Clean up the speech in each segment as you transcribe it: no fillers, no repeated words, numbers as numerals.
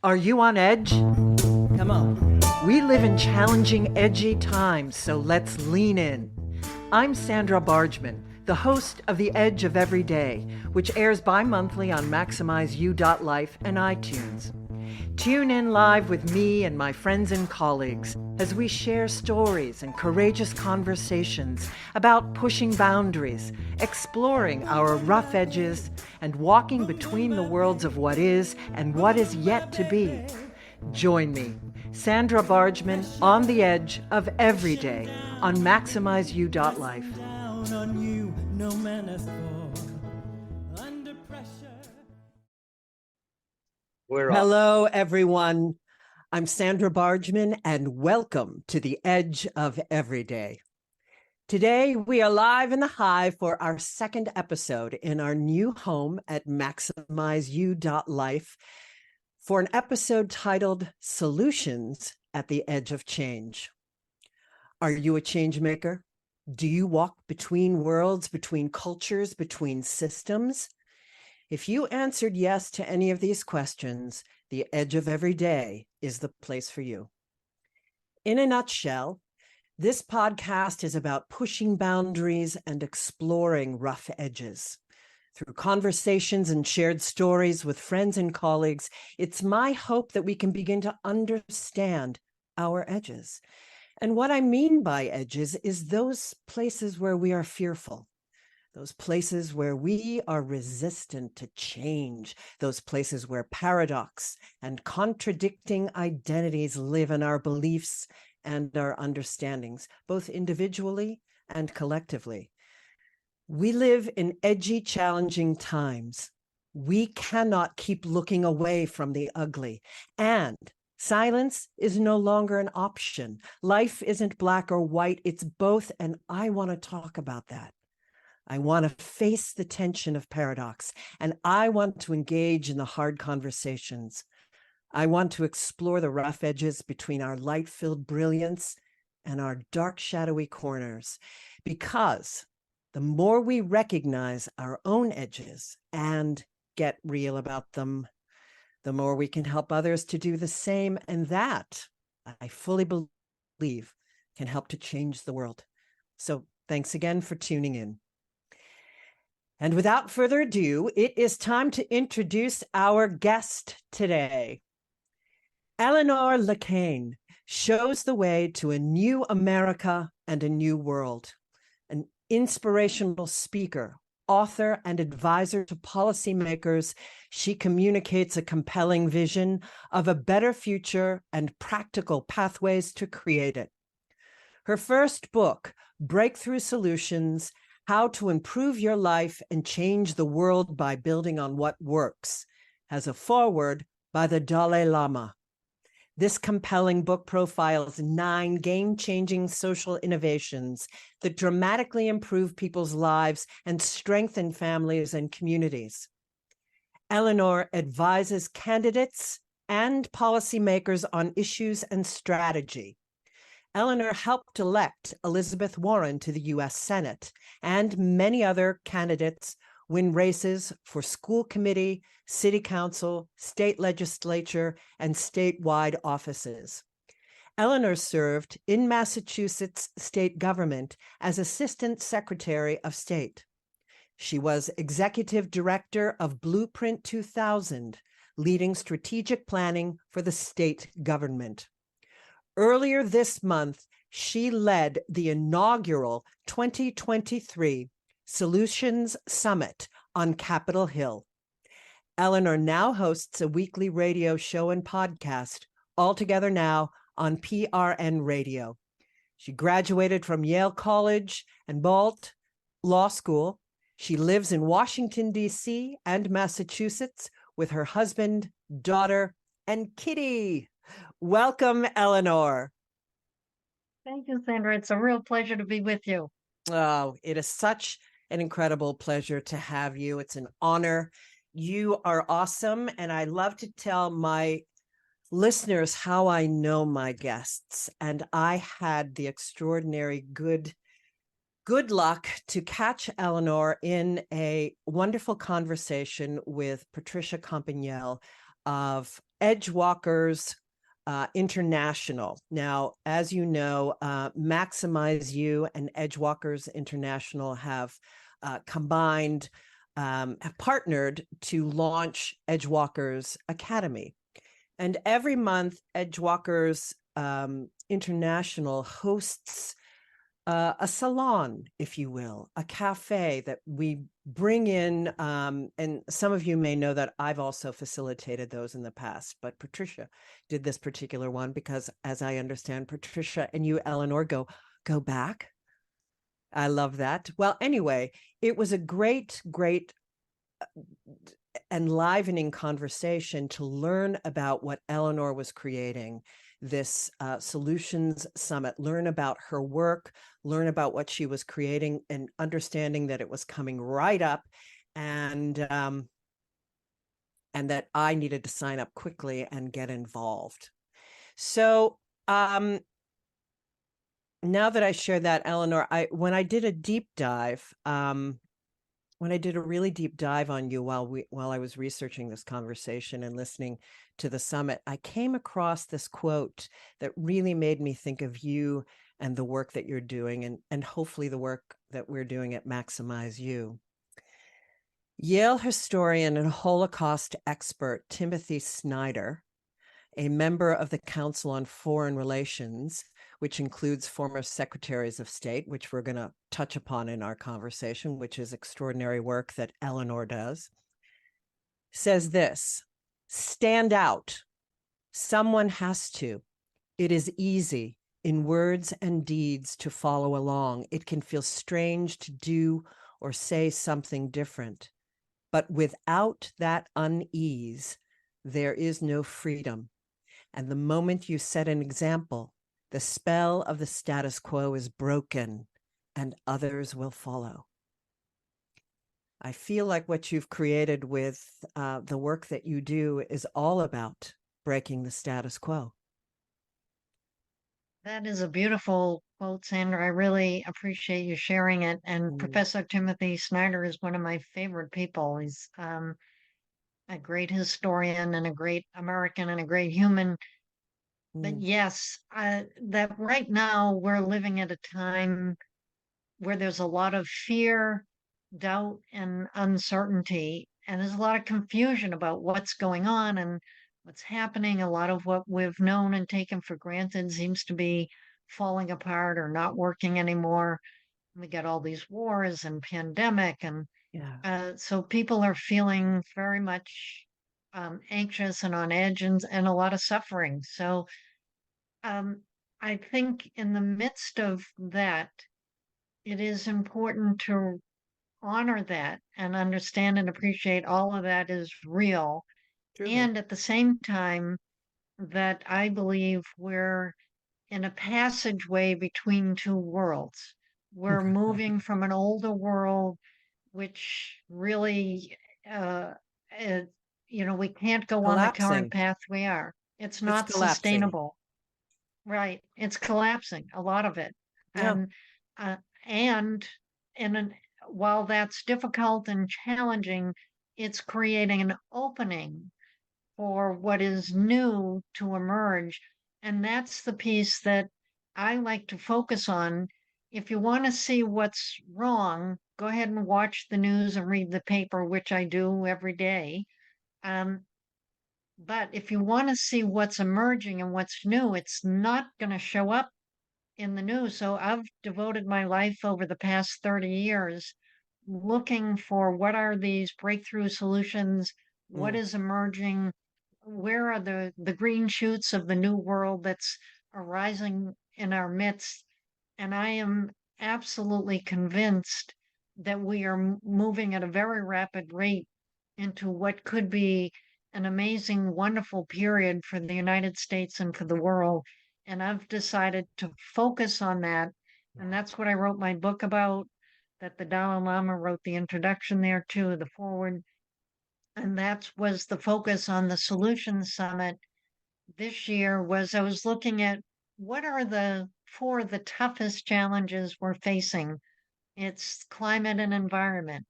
Are you on edge? Come on. We live in challenging, edgy times, so let's lean in. I'm Sandra Bargman, the host of The Edge of Every Day, which airs bi-monthly on MaximizeU.life and iTunes. Tune in live with me and my friends and colleagues as we share stories and courageous conversations about pushing boundaries, exploring our rough edges, and walking between the worlds of what is and what is yet to be. Join me, Sandra Bargman, on the edge of every day on MaximizeU.life. Hello, everyone. I'm Sandra Bargman, and welcome to the Edge of Every Day. Today, we are live in the Hive for our second episode in our new home at MaximizeU.life for an episode titled Solutions at the Edge of Change. Are you a change maker? Do you walk between worlds, between cultures, between systems? If you answered yes to any of these questions, the Edge of Every Day is the place for you. In a nutshell, this podcast is about pushing boundaries and exploring rough edges. Through conversations and shared stories with friends and colleagues, it's my hope that we can begin to understand our edges. And what I mean by edges is those places where we are fearful. Those places where we are resistant to change, those places where paradox and contradicting identities live in our beliefs and our understandings, both individually and collectively. We live in edgy, challenging times. We cannot keep looking away from the ugly, and silence is no longer an option. Life isn't black or white, it's both, and I want to talk about that. I want to face the tension of paradox, and I want to engage in the hard conversations. I want to explore the rough edges between our light-filled brilliance and our dark, shadowy corners, because the more we recognize our own edges and get real about them, the more we can help others to do the same, and that, I fully believe, can help to change the world. So thanks again for tuning in. And without further ado, it is time to introduce our guest today. Eleanor LeCain shows the way to a new America and a new world. An inspirational speaker, author, and advisor to policymakers, she communicates a compelling vision of a better future and practical pathways to create it. Her first book, Breakthrough Solutions: How to Improve Your Life and Change the World by Building on What Works, has a foreword by the Dalai Lama. This compelling book profiles 9 game-changing social innovations that dramatically improve people's lives and strengthen families and communities. Eleanor advises candidates and policymakers on issues and strategy. Eleanor helped elect Elizabeth Warren to the U.S. Senate, and many other candidates win races for school committee, city council, state legislature, and statewide offices. Eleanor served in Massachusetts state government as Assistant Secretary of State. She was Executive Director of Blueprint 2000, leading strategic planning for the state government. Earlier this month, she led the inaugural 2023 Solutions Summit on Capitol Hill. Eleanor now hosts a weekly radio show and podcast, all together now on PRN Radio. She graduated from Yale College and Boalt Law School. She lives in Washington, D.C. and Massachusetts with her husband, daughter, and kitty. Welcome, Eleanor. Thank you, Sandra. It's a real pleasure to be with you. Oh, it is such an incredible pleasure to have you. It's an honor. You are awesome. And I love to tell my listeners how I know my guests. And I had the extraordinary good luck to catch Eleanor in a wonderful conversation with Patricia Campanelle of Edgewalkers International. Now, as you know, Maximize You and Edgewalkers International have combined, have partnered to launch Edgewalkers Academy. And every month, Edgewalkers International hosts a salon, if you will, a cafe that we bring in. And some of you may know that I've also facilitated those in the past, but Patricia did this particular one because, as I understand, Patricia and you, Eleanor, go back. I love that. Well, anyway, it was a great enlivening conversation to learn about what Eleanor was creating, this Solutions Summit, learn about her work, learn about what she was creating, and understanding that it was coming right up, and that I needed to sign up quickly and get involved. So now that I shared that, Eleanor, when I did a deep dive, when I did a really deep dive on you while I was researching this conversation and listening to the summit, I came across this quote that really made me think of you and the work that you're doing, and hopefully the work that we're doing at Maximize You. Yale historian and Holocaust expert Timothy Snyder, a member of the Council on Foreign Relations, which includes former secretaries of state, which we're going to touch upon in our conversation, which is extraordinary work that Eleanor does, says this: stand out. Someone has to. It is easy in words and deeds to follow along. It can feel strange to do or say something different. But without that unease, there is no freedom. And the moment you set an example, the spell of the status quo is broken and others will follow. I feel like what you've created with the work that you do is all about breaking the status quo. That is a beautiful quote, Sandra. I really appreciate you sharing it. And Professor Timothy Snyder is one of my favorite people. He's a great historian and a great American and a great human. But yes, that right now we're living at a time where there's a lot of fear, doubt, and uncertainty. And there's a lot of confusion about what's going on and what's happening. A lot of what we've known and taken for granted seems to be falling apart or not working anymore. We got all these wars and pandemic, and so people are feeling very much anxious and on edge, and a lot of suffering. So I think in the midst of that, it is important to honor that and understand and appreciate all of that is real. Truly. And at the same time, that I believe we're in a passageway between two worlds. We're moving from an older world, which really, uh, we can't go on the current path we are. It's not sustainable. Right. It's collapsing, a lot of it. Yeah. And while that's difficult and challenging, it's creating an opening for what is new to emerge. And that's the piece that I like to focus on. If you want to see what's wrong, go ahead and watch the news and read the paper, which I do every day. But if you want to see what's emerging and what's new, it's not going to show up in the news. So I've devoted my life over the past 30 years looking for what are these breakthrough solutions, what is emerging, where are the green shoots of the new world that's arising in our midst. And I am absolutely convinced that we are moving at a very rapid rate into what could be an amazing, wonderful period for the United States and for the world. And I've decided to focus on that. And that's what I wrote my book about, that the Dalai Lama wrote the introduction there too, the foreword. And that was the focus on the Solutions Summit this year. Was I was looking at what are the four of the toughest challenges we're facing. It's climate and environment.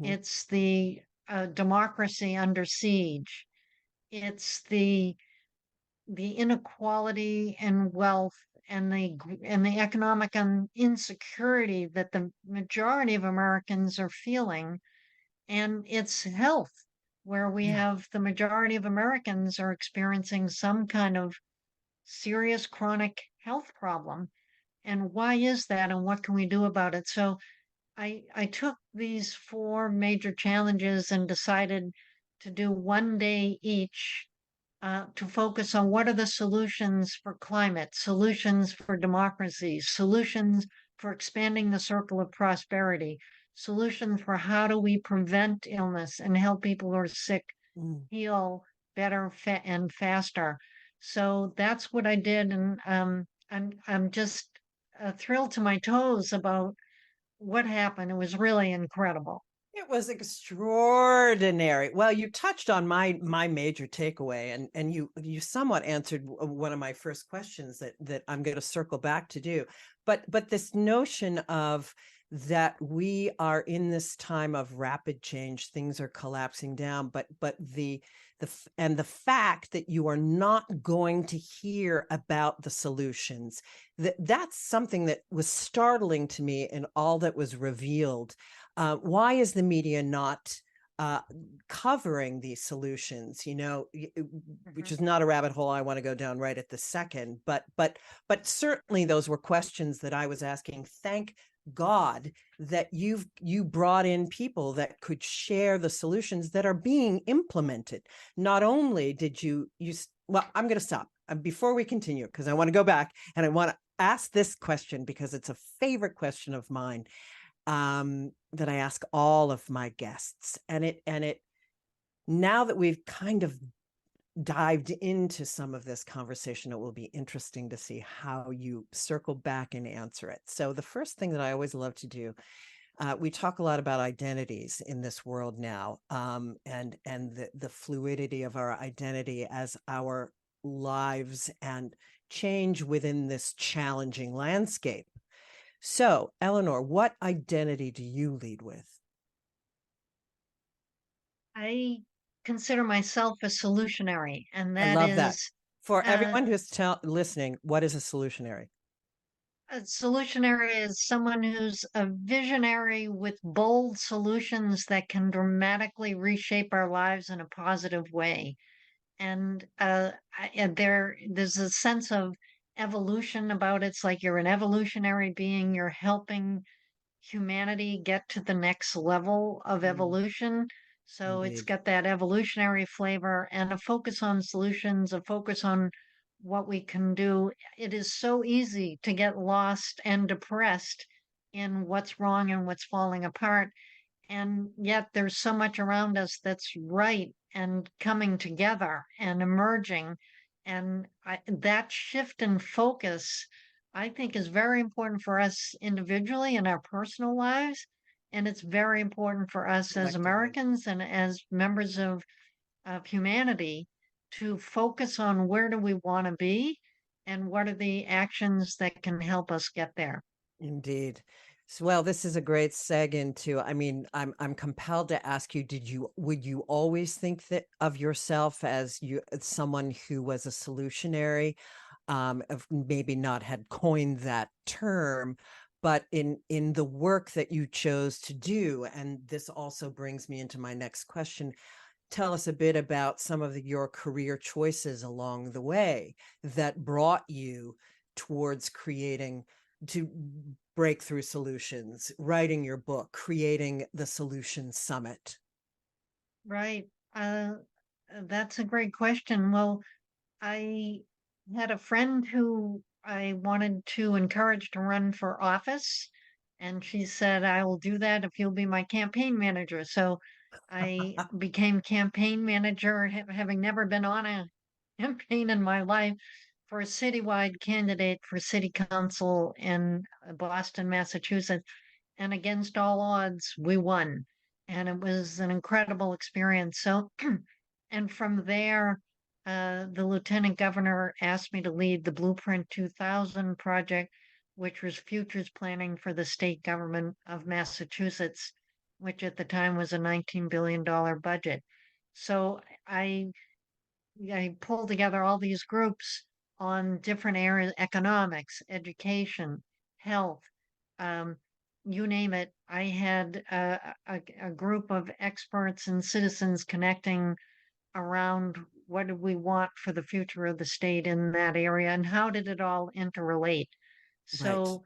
It's the democracy under siege. it's the inequality and wealth and the economic insecurity that the majority of Americans are feeling, and it's health, where we Yeah. have the majority of Americans are experiencing some kind of serious chronic health problem. And why is that, and what can we do about it? So I took these four major challenges and decided to do one day each, to focus on what are the solutions for climate, solutions for democracy, solutions for expanding the circle of prosperity, solutions for how do we prevent illness and help people who are sick Mm. heal better and faster. So that's what I did, and I'm just thrilled to my toes about what happened. It was really incredible. It was extraordinary. Well, you touched on my major takeaway, and you somewhat answered one of my first questions that I'm going to circle back to do. But this notion of that we are in this time of rapid change, things are collapsing down, but the fact that you are not going to hear about the solutions, that's something that was startling to me in all that was revealed. Why is the media not covering these solutions? Which is not a rabbit hole I want to go down right at the second. But certainly those were questions that I was asking. Thank God that you brought in people that could share the solutions that are being implemented. Not only did you well, I'm going to stop before we continue, because I want to go back and I want to ask this question because it's a favorite question of mine, that I ask all of my guests. And it now that we've kind of dived into some of this conversation, it will be interesting to see how you circle back and answer it. So the first thing that I always love to do, we talk a lot about identities in this world now, and the fluidity of our identity as our lives and change within this challenging landscape. So, Eleanor, what identity do you lead with? I consider myself a solutionary, and I that love that. is For uh, everyone who's listening, what is a solutionary? a solutionary is someone who's a visionary with bold solutions that can dramatically reshape our lives in a positive way. And and there's a sense of evolution about it. It's like you're an evolutionary being. You're helping humanity get to the next level of Mm, evolution. So it's indeed. got that evolutionary flavor and a focus on solutions, a focus on what we can do. It is so easy to get lost and depressed in what's wrong and what's falling apart. And yet there's so much around us that's right and coming together and emerging. And that shift in focus, I think, is very important for us individually in our personal lives. And it's very important for us as Collectively. Americans and as members of humanity to focus on where do we want to be and what are the actions that can help us get there. Indeed. So, well, this is a great seg into, I mean, I'm compelled to ask you, would you always think that of yourself as someone who was a solutionary, of maybe not had coined that term, but in the work that you chose to do? And this also brings me into my next question. Tell us a bit about some of your career choices along the way that brought you towards creating to breakthrough solutions, writing your book, creating the Solution Summit. Right. That's a great question. Well, I had a friend who I wanted to encourage to run for office, and she said, I will do that if you'll be my campaign manager. So I became campaign manager, having never been on a campaign in my life, for a citywide candidate for city council in Boston, Massachusetts. And against all odds, we won. And it was an incredible experience. So, and from there, the lieutenant governor asked me to lead the Blueprint 2000 project, which was futures planning for the state government of Massachusetts, which at the time was a $19 billion budget. So I I pulled together all these groups on different areas, economics, education, health, um, you name it. I had a group of experts and citizens connecting around what do we want for the future of the state in that area and how did it all interrelate. Right. So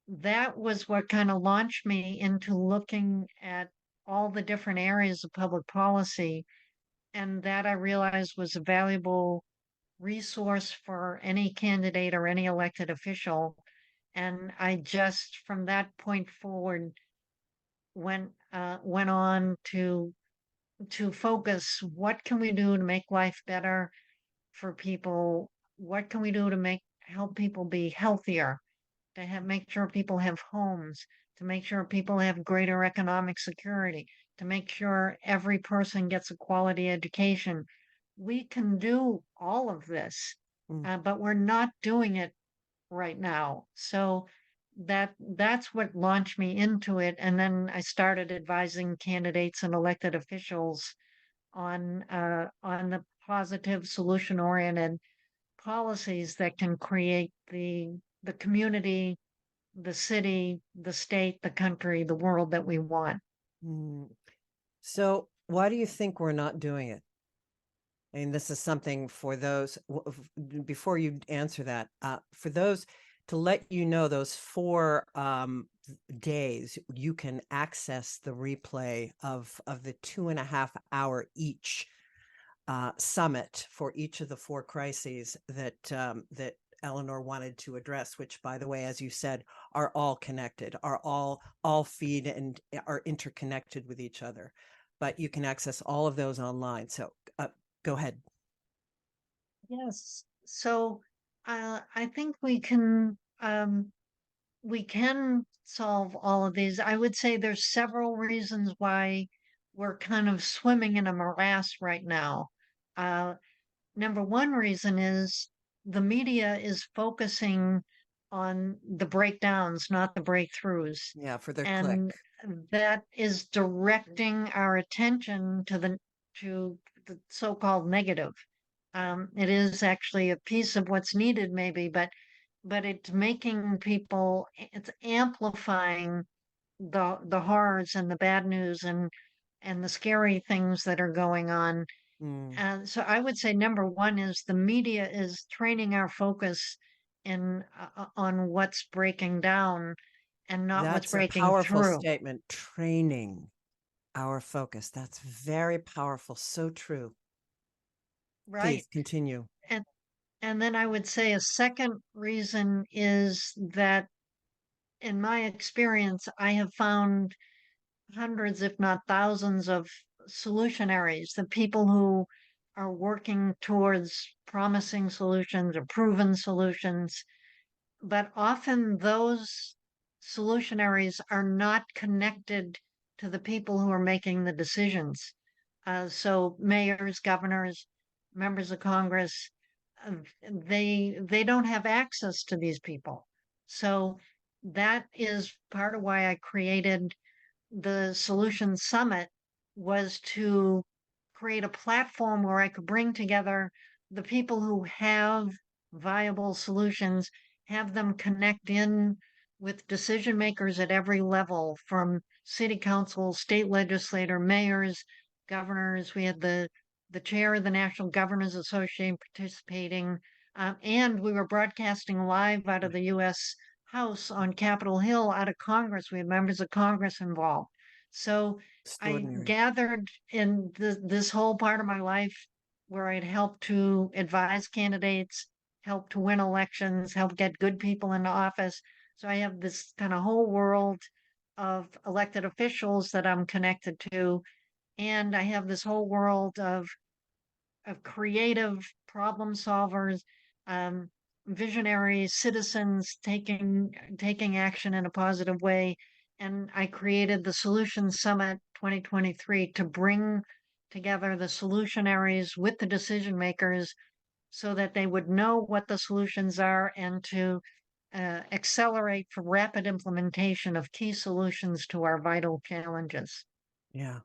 that was what kind of launched me into looking at all the different areas of public policy. And that I realized was a valuable resource for any candidate or any elected official. And I just, from that point forward, went on to focus. What can we do to make life better for people? What can we do to help people be healthier? To have make sure people have homes, to make sure people have greater economic security, to make sure every person gets a quality education. We can do all of this, Mm. but we're not doing it right now. So that's what launched me into it. And then I started advising candidates and elected officials on the positive, solution oriented policies that can create the community, the city, the state, the country, the world that we want. Mm. So, why do you think we're not doing it? I mean, this is something for those, before you answer that, for those to let you know, those 4 days, you can access the replay of the 2.5 hour each summit for each of the 4 crises that that Eleanor wanted to address, which, by the way, as you said, are all connected, are all feed and are interconnected with each other. But you can access all of those online. So go ahead. Yes. So I think we can solve all of these. I would say there's several reasons why we're kind of swimming in a morass right now. Uh, Number one reason is the media is focusing on the breakdowns, not the breakthroughs. Yeah, for their click. And that is directing our attention to the so-called negative. It is actually a piece of what's needed, maybe, but it's making people, it's amplifying the horrors and the bad news and the scary things that are going on. Mm. And so I would say number one is the media is training our focus in on what's breaking down and not what's That's a breaking powerful through. statement. Training our focus. That's very powerful. So true. Right. Please continue. And and then I would say a second reason is that in my experience, I have found hundreds, if not thousands, of solutionaries, the people who are working towards promising solutions or proven solutions. But often those solutionaries are not connected to the people who are making the decisions. So mayors, governors, members of Congress, they don't have access to these people. So that is part of why I created the Solution Summit, was to create a platform where I could bring together the people who have viable solutions, have them connect in with decision makers at every level, from city council, state legislator, mayors, governors. We had the chair of the National Governors Association participating, and we were broadcasting live out of the U.S. House on Capitol Hill, out of Congress. We had members of Congress involved. So I Extraordinary. gathered in this whole part of my life where I'd helped to advise candidates, help to win elections, help get good people into office. So I have this kind of whole world of elected officials that I'm connected to. And I have this whole world of creative problem solvers, um, visionary citizens taking action in a positive way. And I created the Solution Summit 2023 to bring together the solutionaries with the decision makers so that they would know what the solutions are and to accelerate for rapid implementation of key solutions to our vital challenges. Yeah.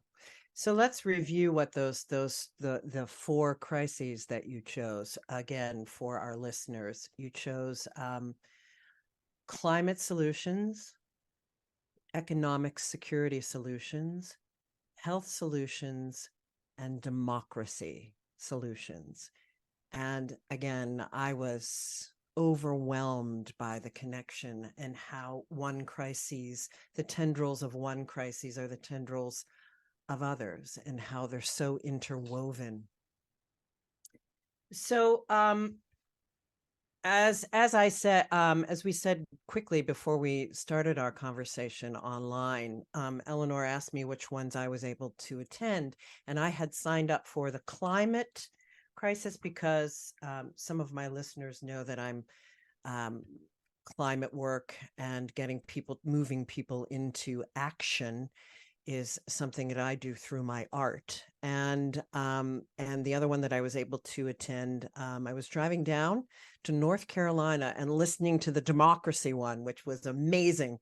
So let's review what the four crises that you chose again for our listeners. You chose climate solutions, economic security solutions, health solutions, and democracy solutions. And again, I was overwhelmed by the connection and how one crisis, the tendrils of one crisis are the tendrils of others, and how they're so interwoven. So as I said, as we said quickly before we started our conversation online, Eleanor asked me which ones I was able to attend, and I had signed up for the climate crisis because some of my listeners know that I'm climate work and moving people into action is something that I do through my art. And the other one that I was able to attend, I was driving down to North Carolina and listening to the democracy one, which was amazing.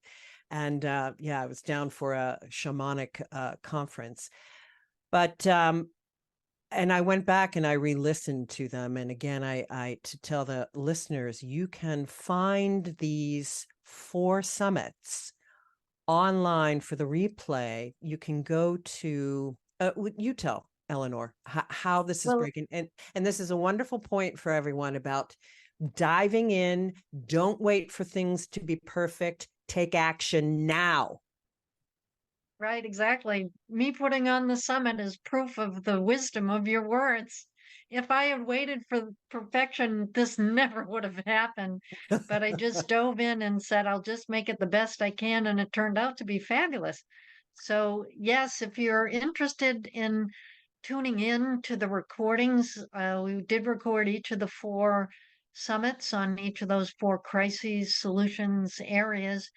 And yeah, I was down for a shamanic conference. But and I went back and I re-listened to them. And again, I to tell the listeners, you can find these 4 summits online for the replay. You can go to you tell Eleanor how this is Well, breaking, and this is a wonderful point for everyone about diving in. Don't wait for things to be perfect. Take action now. right, exactly. Me putting on the summit is proof of the wisdom of your words. If I had waited for perfection, this never would have happened. But I just dove in and said, I'll just make it the best I can. And it turned out to be fabulous. So, yes, if you're interested in tuning in to the recordings, we did record each of the 4 summits on each of those 4 crises solutions areas.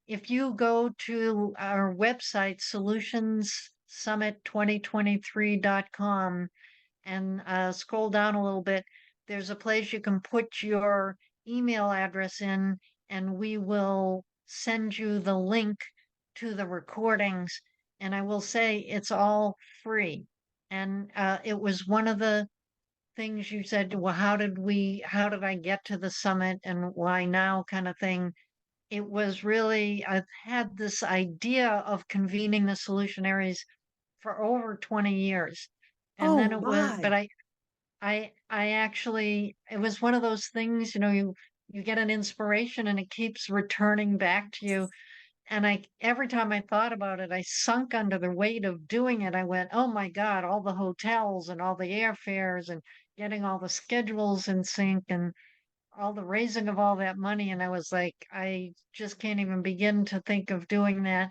If you go to our website, solutionssummit2023.com, and scroll down a little bit, there's a place you can put your email address in, and we will send you the link to the recordings. And I will say it's all free. And it was one of the things you said, well, how did I get to the summit and why now kind of thing. It was really, I've had this idea of convening the solutionaries for over 20 years. And Oh then it was, but my. I actually, it was one of those things, you get an inspiration and it keeps returning back to you. And every time I thought about it, I sunk under the weight of doing it. I went, oh my God, all the hotels and all the airfares and getting all the schedules in sync and all the raising of all that money. And I was like, I just can't even begin to think of doing that.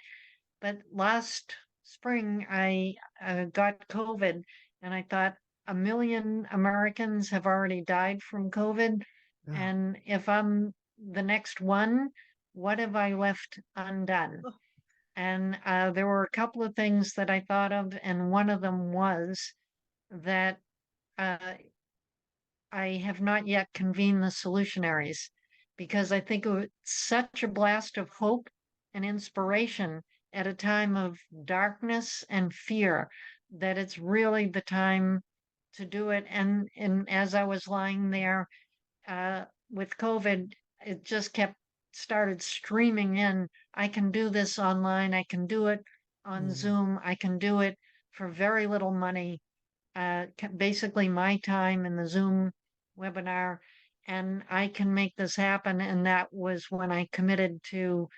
But last spring, I got COVID, and I thought 1 million Americans have already died from COVID. Ah. And if I'm the next one, what have I left undone? Oh. And there were a couple of things that I thought of, and one of them was that uh, I have not yet convened the solutionaries because I think it was such a blast of hope and inspiration at a time of darkness and fear that it's really the time to do it. And as I was lying there with COVID, it just started streaming in. I can do this online. I can do it on Mm. Zoom. I can do it for very little money, basically my time in the Zoom webinar, and I can make this happen. And that was when I committed to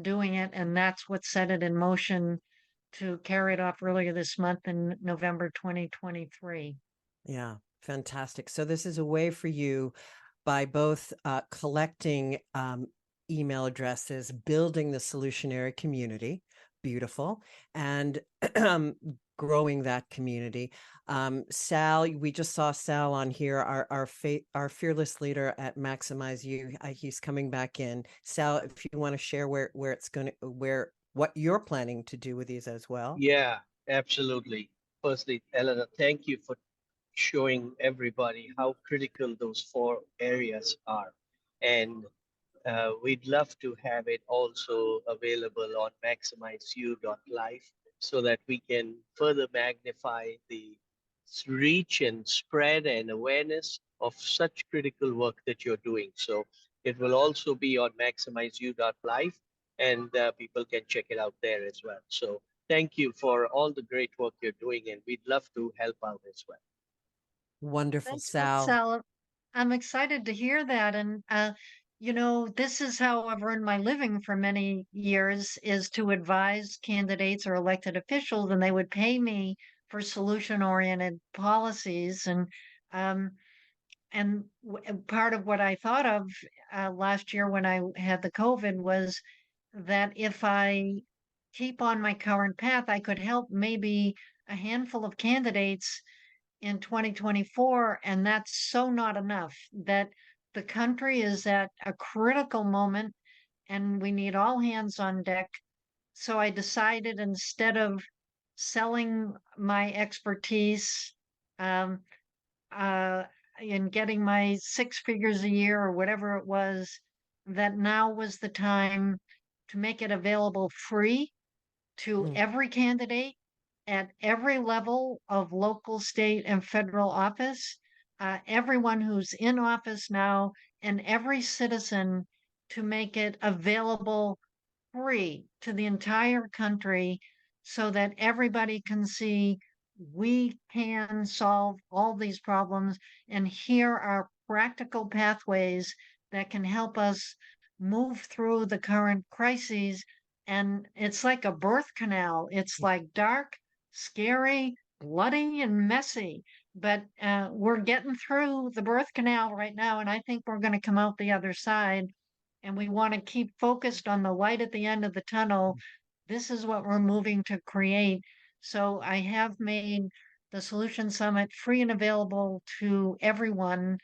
doing it, and that's what set it in motion to carry it off earlier this month in November 2023. Yeah, fantastic. So this is a way for you by both collecting email addresses, building the solutionary community, beautiful, and growing that community. Sal, we just saw Sal on here, our fearless leader at Maximize You. He's coming back in. Sal, if you want to share where it's going to, what you're planning to do with these as well. Yeah, absolutely. Firstly, Eleanor, thank you for showing everybody how critical those 4 areas are. And we'd love to have it also available on maximizeu.life. so that we can further magnify the reach and spread and awareness of such critical work that you're doing. So it will also be on maximizeyou.life, and people can check it out there as well. So thank you for all the great work you're doing, and we'd love to help out as well. Wonderful, Thanks, well, Sal. Sal. I'm excited to hear that. And, this is how I've earned my living for many years is to advise candidates or elected officials, and they would pay me for solution-oriented policies. Um, and part of what I thought of last year when I had the COVID was that if I keep on my current path, I could help maybe a handful of candidates in 2024, and that's so not enough. That the country is at a critical moment and we need all hands on deck. So I decided instead of selling my expertise um, uh, and getting my 6 figures a year or whatever it was, that now was the time to make it available free to Mm. every candidate at every level of local, state, and federal office, everyone who's in office now, and every citizen, to make it available free to the entire country so that everybody can see we can solve all these problems, and here are practical pathways that can help us move through the current crises. And it's like a birth canal. It's like dark, scary, bloody, and messy. But we're getting through the birth canal right now, and I think we're going to come out the other side. And we want to keep focused on the light at the end of the tunnel. This is what we're moving to create. So I have made the Solution Summit free and available to everyone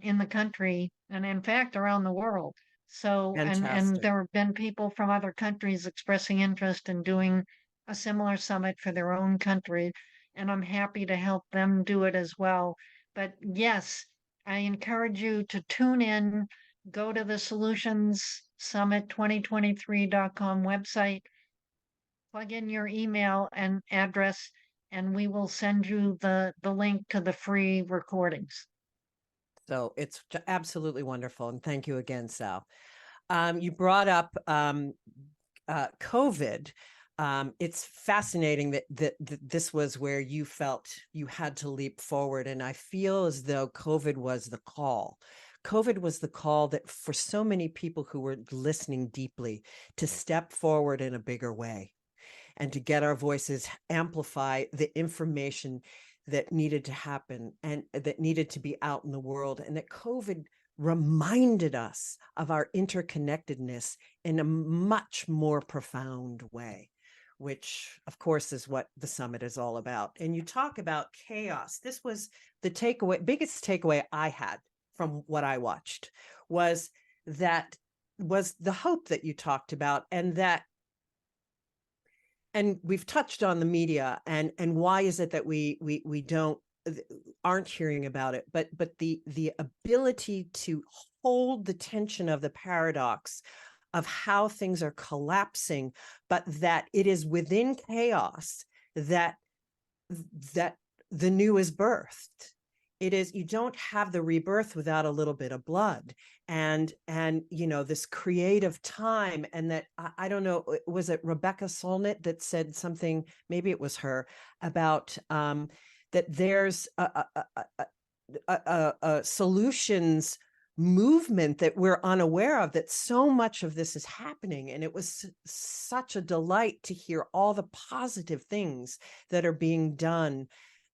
in the country, and in fact around the world. So, and Fantastic. there have been people from other countries expressing interest in doing a similar summit for their own country, and I'm happy to help them do it as well. But yes, I encourage you to tune in, go to the Solutions Summit 2023.com website, plug in your email and address, and we will send you the link to the free recordings. So it's absolutely wonderful. And thank you again, Sal. You brought up COVID. It's fascinating that this was where you felt you had to leap forward. And I feel as though COVID was the call. COVID was the call that for so many people who were listening deeply to step forward in a bigger way and to get our voices, amplify the information that needed to happen and that needed to be out in the world. And that COVID reminded us of our interconnectedness in a much more profound way, which of course is what the summit is all about. And you talk about chaos. This was the biggest takeaway I had from what I watched was the hope that you talked about, and we've touched on the media and why is it that we aren't hearing about it, but the ability to hold the tension of the paradox of how things are collapsing, but that it is within chaos that the new is birthed. It is, you don't have the rebirth without a little bit of blood and this creative time. And that I don't know, was it Rebecca Solnit that said something, maybe it was her, about that there's a solutions movement that we're unaware of, that so much of this is happening. And it was such a delight to hear all the positive things that are being done,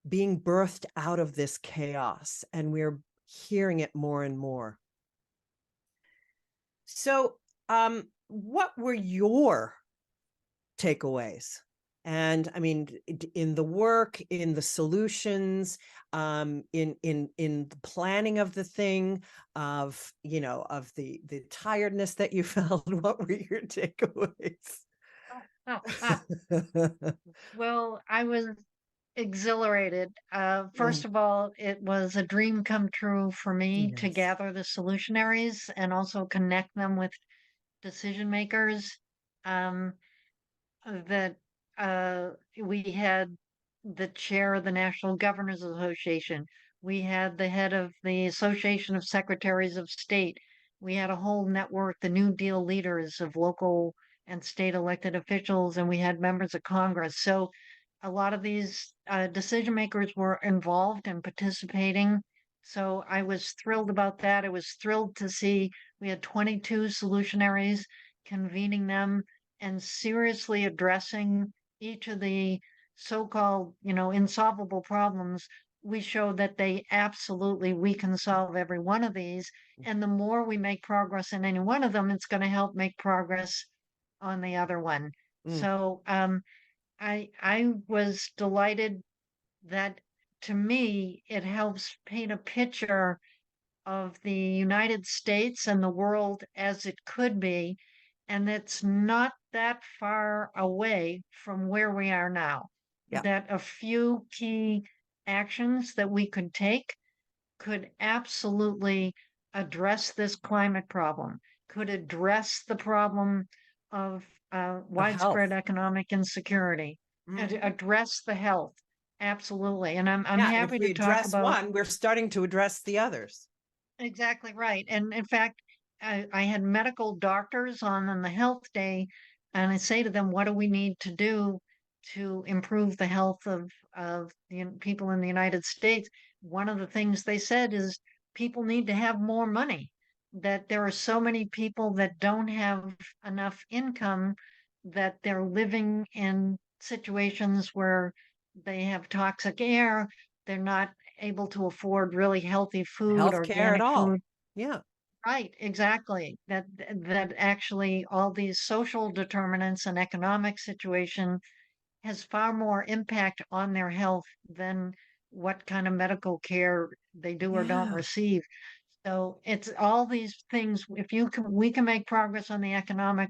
being birthed out of this chaos, and we're hearing it more and more. So what were your takeaways? And I mean, in the work, in the solutions, in the planning of the thing, of the tiredness that you felt, what were your takeaways? Well, I was exhilarated. First of all, it was a dream come true for me to Yes. gather the solutionaries and also connect them with decision makers. That we had the chair of the National Governors Association. We had the head of the Association of Secretaries of State. We had a whole network, the New Deal leaders of local and state elected officials, and we had members of Congress. So a lot of these decision makers were involved and participating. So I was thrilled about that. I was thrilled to see we had 22 solutionaries convening them and seriously addressing each of the so-called, insolvable problems. We showed that we can solve every one of these. And the more we make progress in any one of them, it's going to help make progress on the other one. So I was delighted that, to me, it helps paint a picture of the United States and the world as it could be, and it's not that far away from where we are now. Yeah. That a few key actions that we could take could absolutely address this climate problem, could address the problem of widespread economic insecurity, and address the health. Absolutely. And I'm Yeah, and happy if we to talk address about one, we're starting to address the others. exactly right. And in fact, I had medical doctors on the health day, and I say to them, what do we need to do to improve the health of the people in the United States? One of the things they said is people need to have more money, that there are so many people that don't have enough income, that they're living in situations where they have toxic air, they're not able to afford really healthy food, Healthcare at organic all. food. Yeah. Right, exactly. That actually all these social determinants and economic situation has far more impact on their health than what kind of medical care they do or don't Yeah. receive. So it's all these things. If we can make progress on the economic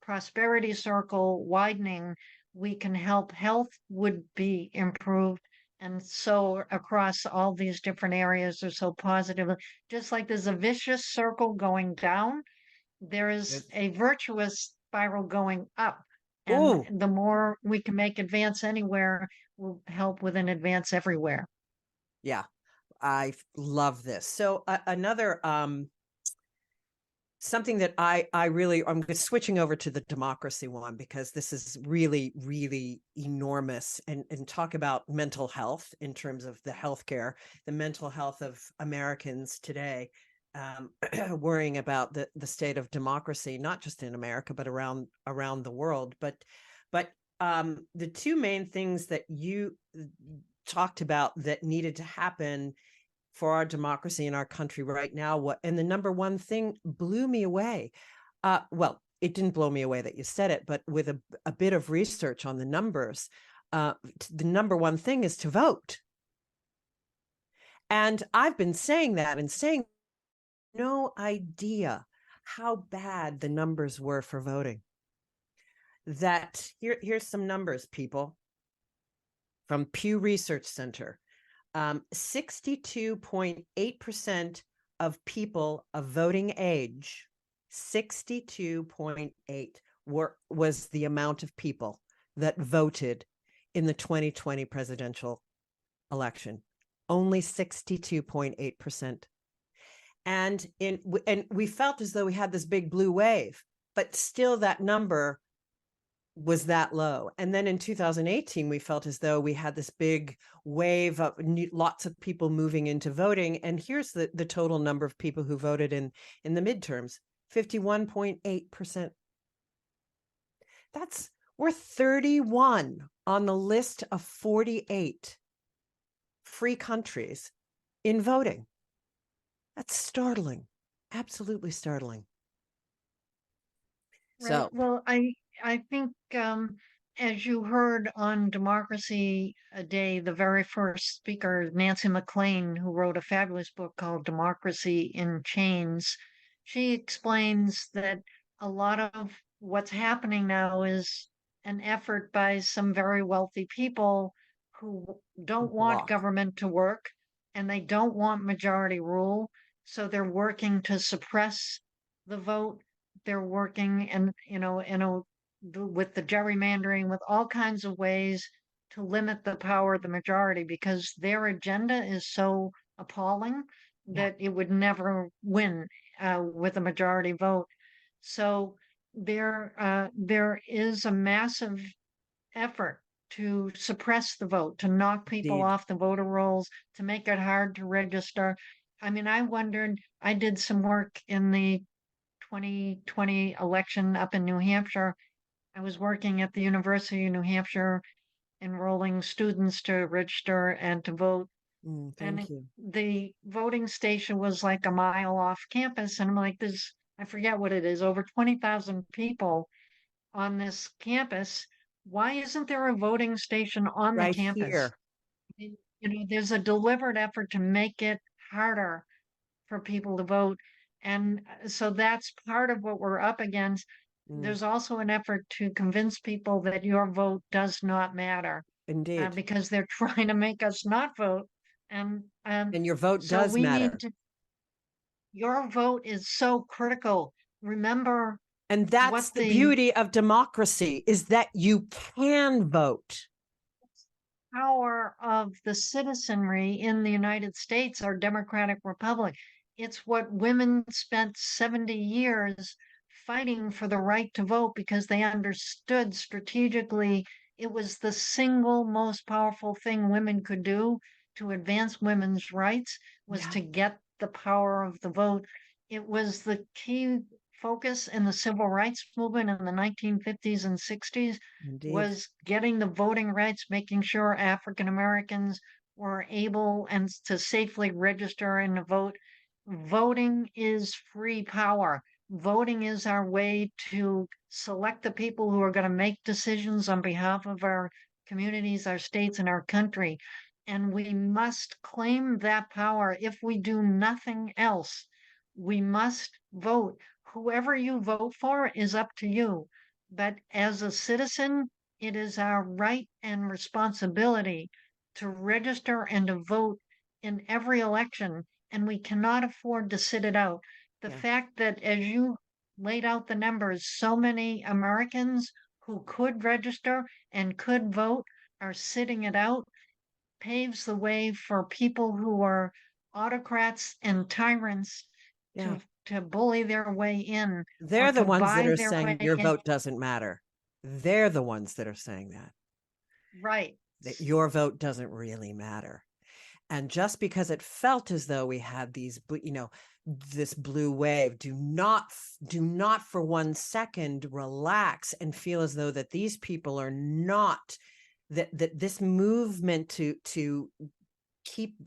prosperity circle widening, we can help health would be improved. And so across all these different areas are so positive. Just like there's a vicious circle going down, there is a virtuous spiral going up. And Ooh, the more we can make advance anywhere will help with an advance everywhere. yeah. I love this. So another something that I'm switching over to the democracy one, because this is really, really enormous, and talk about mental health in terms of the healthcare, the mental health of Americans today, worrying about the state of democracy, not just in America, but around the world. But the two main things that you talked about that needed to happen for our democracy in our country right now, and the number one thing blew me away. Well, it didn't blow me away that you said it, but with a bit of research on the numbers, the number one thing is to vote. And I've been saying that and saying, no idea how bad the numbers were for voting. That here's some numbers, people, from Pew Research Center. 62.8% of people of voting age, 62.8 was the amount of people that voted in the 2020 presidential election. Only 62.8%. And we felt as though we had this big blue wave, but still that number was that low. And then in 2018, we felt as though we had this big wave of lots of people moving into voting. And here's the total number of people who voted in the midterms, 51.8%. We're 31 on the list of 48 free countries in voting. That's startling, absolutely startling. Right. So, well, I think as you heard on Democracy Day, the very first speaker, Nancy McLean, who wrote a fabulous book called Democracy in Chains, she explains that a lot of what's happening now is an effort by some very wealthy people who don't want block. government to work and they don't want majority rule. So they're working to suppress the vote. They're working and in a with the gerrymandering, with all kinds of ways to limit the power of the majority, because their agenda is so appalling that it would never win with a majority vote. So there is a massive effort to suppress the vote, to knock people Indeed. off the voter rolls, to make it hard to register. I mean, I did some work in the 2020 election up in New Hampshire. I was working at the University of New Hampshire, enrolling students to register and to vote. Thank you. The voting station was like a mile off campus. And I'm like, I forget what it is, over 20,000 people on this campus. Why isn't there a voting station on the Right campus? here. You know, there's a deliberate effort to make it harder for people to vote. And so that's part of what we're up against. There's also an effort to convince people that your vote does not matter Indeed. because they're trying to make us not vote. And your vote so does we matter. need to, your vote is so critical. Remember, And that's what the beauty of democracy, is that you can vote. Power of the citizenry in the United States, our democratic republic. It's what women spent 70 years fighting for the right to vote, because they understood strategically it was the single most powerful thing women could do to advance women's rights, was to get the power of the vote. It was the key focus in the civil rights movement in the 1950s and 60s. Indeed. Was getting the voting rights, making sure African Americans were able and to safely register and to vote. Voting is free power. Voting is our way to select the people who are going to make decisions on behalf of our communities, our states, and our country. And we must claim that power. If we do nothing else, we must vote. Whoever you vote for is up to you. But as a citizen, it is our right and responsibility to register and to vote in every election, and we cannot afford to sit it out. The fact that, as you laid out the numbers, so many Americans who could register and could vote are sitting it out paves the way for people who are autocrats and tyrants to bully their way in. They're the ones that are their saying way your in. vote doesn't matter. They're the ones that are saying that. Right. That your vote doesn't really matter. And just because it felt as though we had these, this blue wave, do not for 1 second relax and feel as though that these people are not, that this movement to keep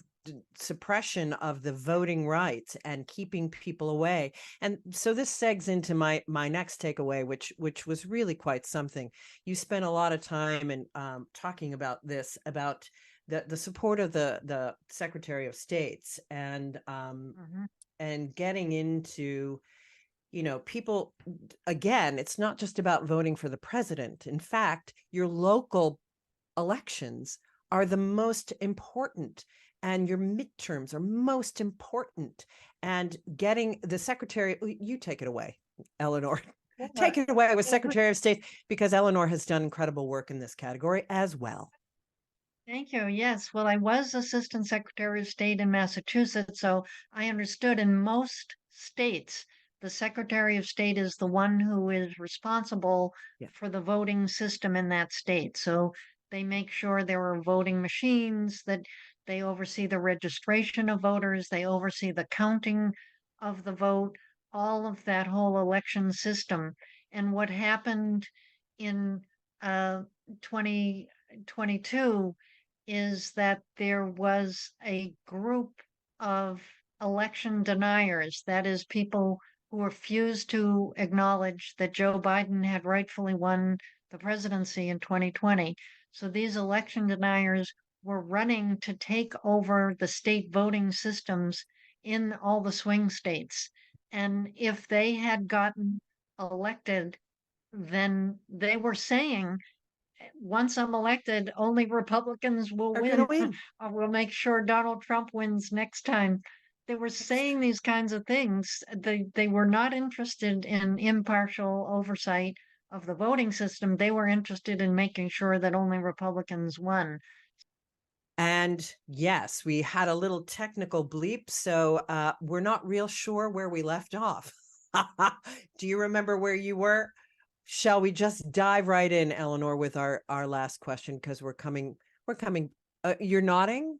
suppression of the voting rights and keeping people away. And so this segs into my next takeaway, which was really quite something. You spent a lot of time in talking about this, about the support of the Secretary of States, and getting into, people, again, it's not just about voting for the president. In fact, your local elections are the most important, and your midterms are most important. And getting the secretary, you take it away, Eleanor. Take it away with Secretary of State, because Eleanor has done incredible work in this category as well. Thank you. Yes. Well, I was Assistant Secretary of State in Massachusetts, so I understood in most states, the Secretary of State is the one who is responsible for the voting system in that state. So they make sure there are voting machines, that they oversee the registration of voters, they oversee the counting of the vote, all of that whole election system. And what happened in 2022 is that there was a group of election deniers, that is, people who refused to acknowledge that Joe Biden had rightfully won the presidency in 2020. So these election deniers were running to take over the state voting systems in all the swing states. And if they had gotten elected, then they were saying, once I'm elected, only Republicans will win. We'll make sure Donald Trump wins next time. They were saying these kinds of things. They were not interested in impartial oversight of the voting system, they were interested in making sure that only Republicans won. And yes, we had a little technical bleep, so we're not real sure where we left off. Do you remember where you were? Shall we just dive right in, Eleanor, with our last question, because we're coming. You're nodding.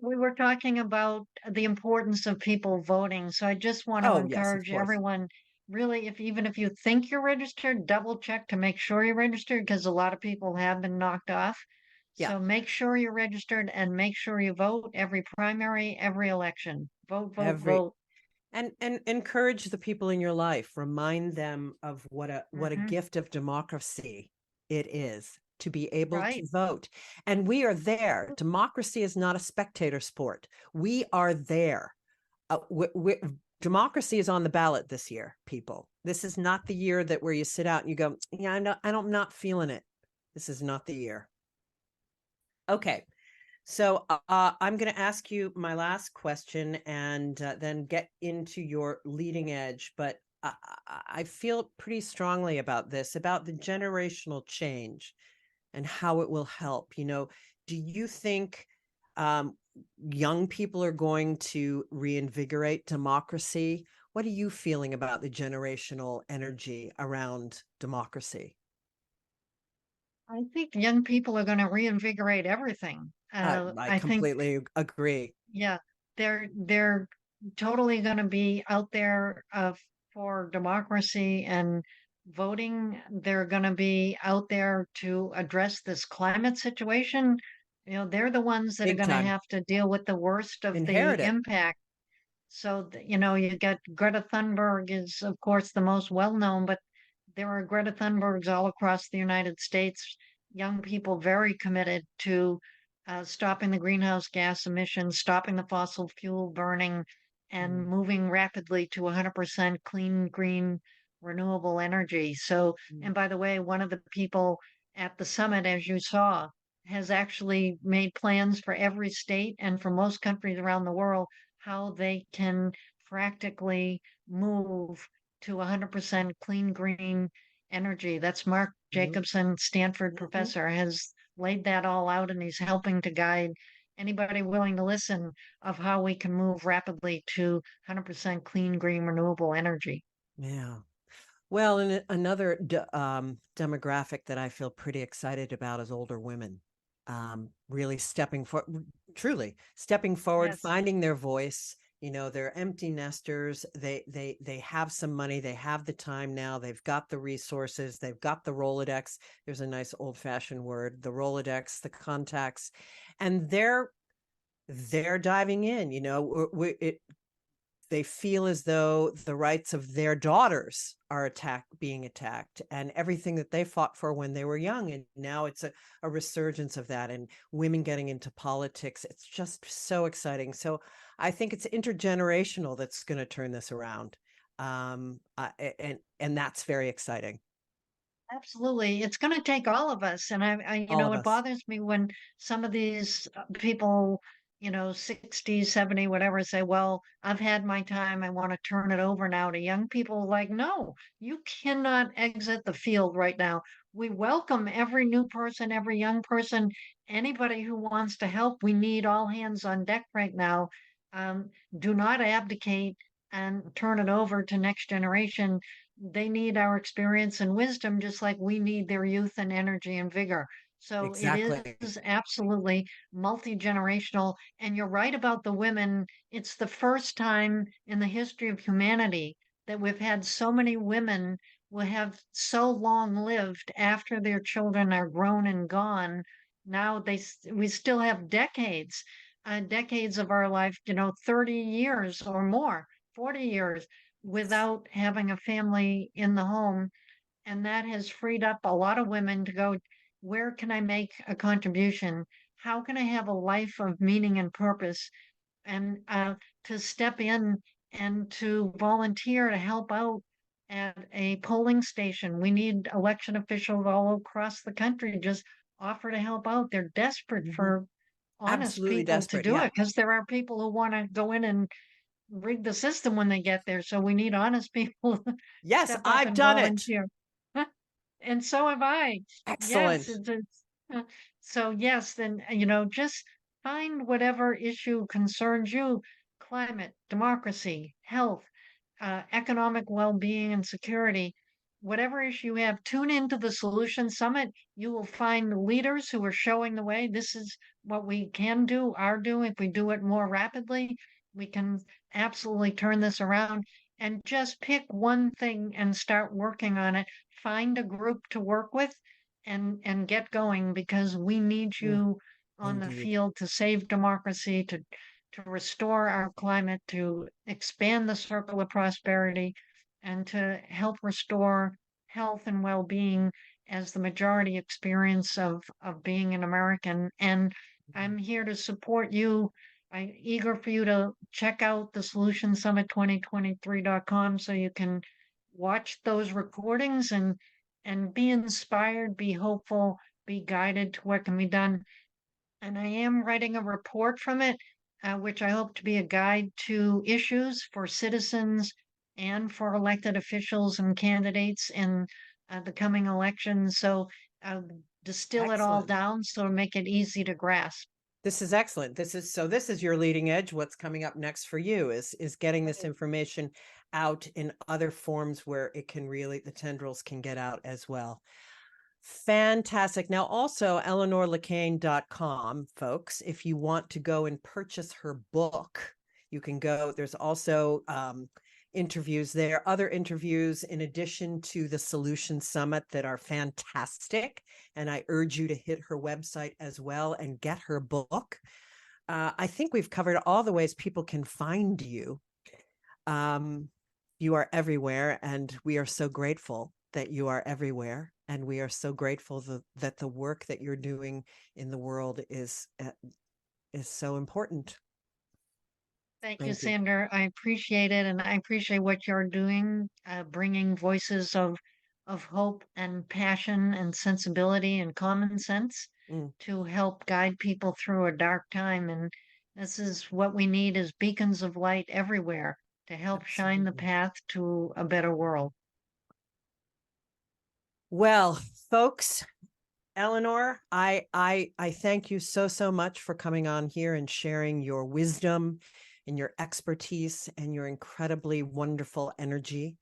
We were talking about the importance of people voting. So I just want to Oh, yes, of encourage course. everyone, really, even if you think you're registered, double check to make sure you're registered, because a lot of people have been knocked off. Yeah. So make sure you're registered and make sure you vote every primary, every election. Vote, vote. And encourage the people in your life. Remind them of what a gift of democracy it is to be able to vote. And we are there. Democracy is not a spectator sport. We are there. Democracy is on the ballot this year, people. This is not the year that where you sit out and you go, yeah, I'm not feeling it. This is not the year. Okay. So I'm going to ask you my last question and then get into your leading edge. But I feel pretty strongly about this, about the generational change and how it will help. You know, do you think young people are going to reinvigorate democracy? What are you feeling about the generational energy around democracy? I think young people are going to reinvigorate everything. I completely agree. Yeah, they're totally going to be out there for democracy and voting. They're going to be out there to address this climate situation. You know, they're the ones that are going to have to deal with the worst of the impact. So, you know, you get Greta Thunberg is, of course, the most well-known, but there are Greta Thunbergs all across the United States, young people very committed to stopping the greenhouse gas emissions, stopping the fossil fuel burning, and moving rapidly to 100% clean, green, renewable energy. So, and by the way, one of the people at the summit, as you saw, has actually made plans for every state and for most countries around the world how they can practically move to 100% clean, green energy. That's Mark Jacobson, Stanford professor, has laid that all out, and he's helping to guide anybody willing to listen of how we can move rapidly to 100% clean, green, renewable energy. Yeah. Well, and another demographic that I feel pretty excited about is older women. Really truly stepping forward, finding their voice. You know, they're empty nesters. They have some money. They have the time now. They've got the resources. They've got the Rolodex. There's a nice old-fashioned word, the Rolodex, the contacts, and they're diving in. You know, they feel as though the rights of their daughters are being attacked, and everything that they fought for when they were young. And now it's a resurgence of that, and women getting into politics. It's just so exciting. So I think it's intergenerational that's going to turn this around. And that's very exciting. Absolutely. It's going to take all of us. And I you know, it bothers me when some of these people, you know, 60, 70, whatever, say, well, I've had my time. I want to turn it over now to young people. Like, no, you cannot exit the field right now. We welcome every new person, every young person, anybody who wants to help. We need all hands on deck right now. Do not abdicate and turn it over to next generation. They need our experience and wisdom, just like we need their youth and energy and vigor. So it is absolutely multi-generational. And you're right about the women. It's the first time in the history of humanity that we've had so many women who have so long lived after their children are grown and gone. Now we still have decades of our life, you know, 30 years or more, 40 years without having a family in the home. And that has freed up a lot of women to go, where can I make a contribution? How can I have a life of meaning and purpose? And to step in and to volunteer to help out at a polling station. We need election officials all across the country to just offer to help out. They're desperate for honest people to do it, because there are people who want to go in and rig the system when they get there. So we need honest people. Yes, I've done it. And so have I. Excellent. Yes, so yes, then just find whatever issue concerns you: climate, democracy, health, economic well-being and security. Whatever issue you have, tune into the Solution Summit. You will find leaders who are showing the way. This is what we can do, are doing. If we do it more rapidly, we can absolutely turn this around. And just pick one thing and start working on it. Find a group to work with and get going, because we need Mm, you on the indeed. field to save democracy, to restore our climate, to expand the circle of prosperity, and to help restore health and well-being as the majority experience of being an American. And I'm here to support you. I'm eager for you to check out the Solution Summit 2023.com so you can watch those recordings and be inspired, be hopeful, be guided to what can be done. And I am writing a report from it, which I hope to be a guide to issues for citizens and for elected officials and candidates in the coming elections. So distill it all Excellent. down so to make it easy to grasp. This is excellent. This is your leading edge. What's coming up next for you is getting this information out in other forms where it can really, the tendrils can get out as well. Fantastic. Now, also eleanorlecain.com, folks, if you want to go and purchase her book, you can go. There's also interviews there, other interviews in addition to the Solution Summit that are fantastic. And I urge you to hit her website as well and get her book. I think we've covered all the ways people can find you. You are everywhere, and we are so grateful that you are everywhere. And we are so grateful that the work that you're doing in the world is so important. Thank you, Sandra. I appreciate it, and I appreciate what you're doing, bringing voices of hope and passion and sensibility and common sense to help guide people through a dark time. And this is what we need: is beacons of light everywhere to help shine the path to a better world. Well, folks, Eleanor, I thank you so much for coming on here and sharing your wisdom and your expertise and your incredibly wonderful energy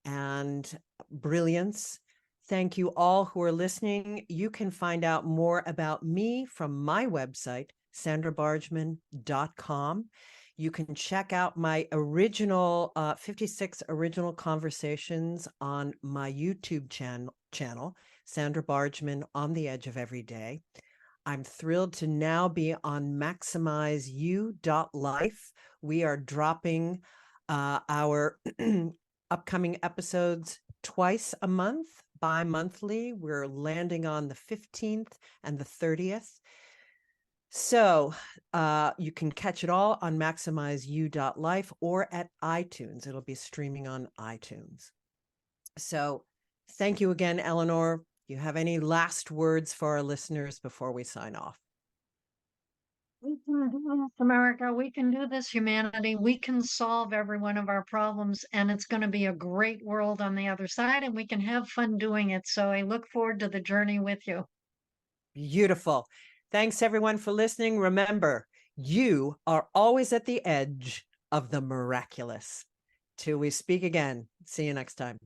and brilliance. Thank you all who are listening. You can find out more about me from my website, sandrabargman.com. You can check out my original 56 original conversations on my YouTube channel, Sandra Bargman on the Edge of Every Day. I'm thrilled to now be on maximizeyou.life. We are dropping our upcoming episodes twice a month, bi-monthly. We're landing on the 15th and the 30th. So you can catch it all on maximizeyou.life or at iTunes. It'll be streaming on iTunes. So thank you again, Eleanor. You have any last words for our listeners before we sign off? We can do this, America. We can do this, humanity. We can solve every one of our problems, and it's going to be a great world on the other side, and we can have fun doing it. So I look forward to the journey with you. Beautiful. Thanks, everyone, for listening. Remember, you are always at the edge of the miraculous. Till we speak again. See you next time.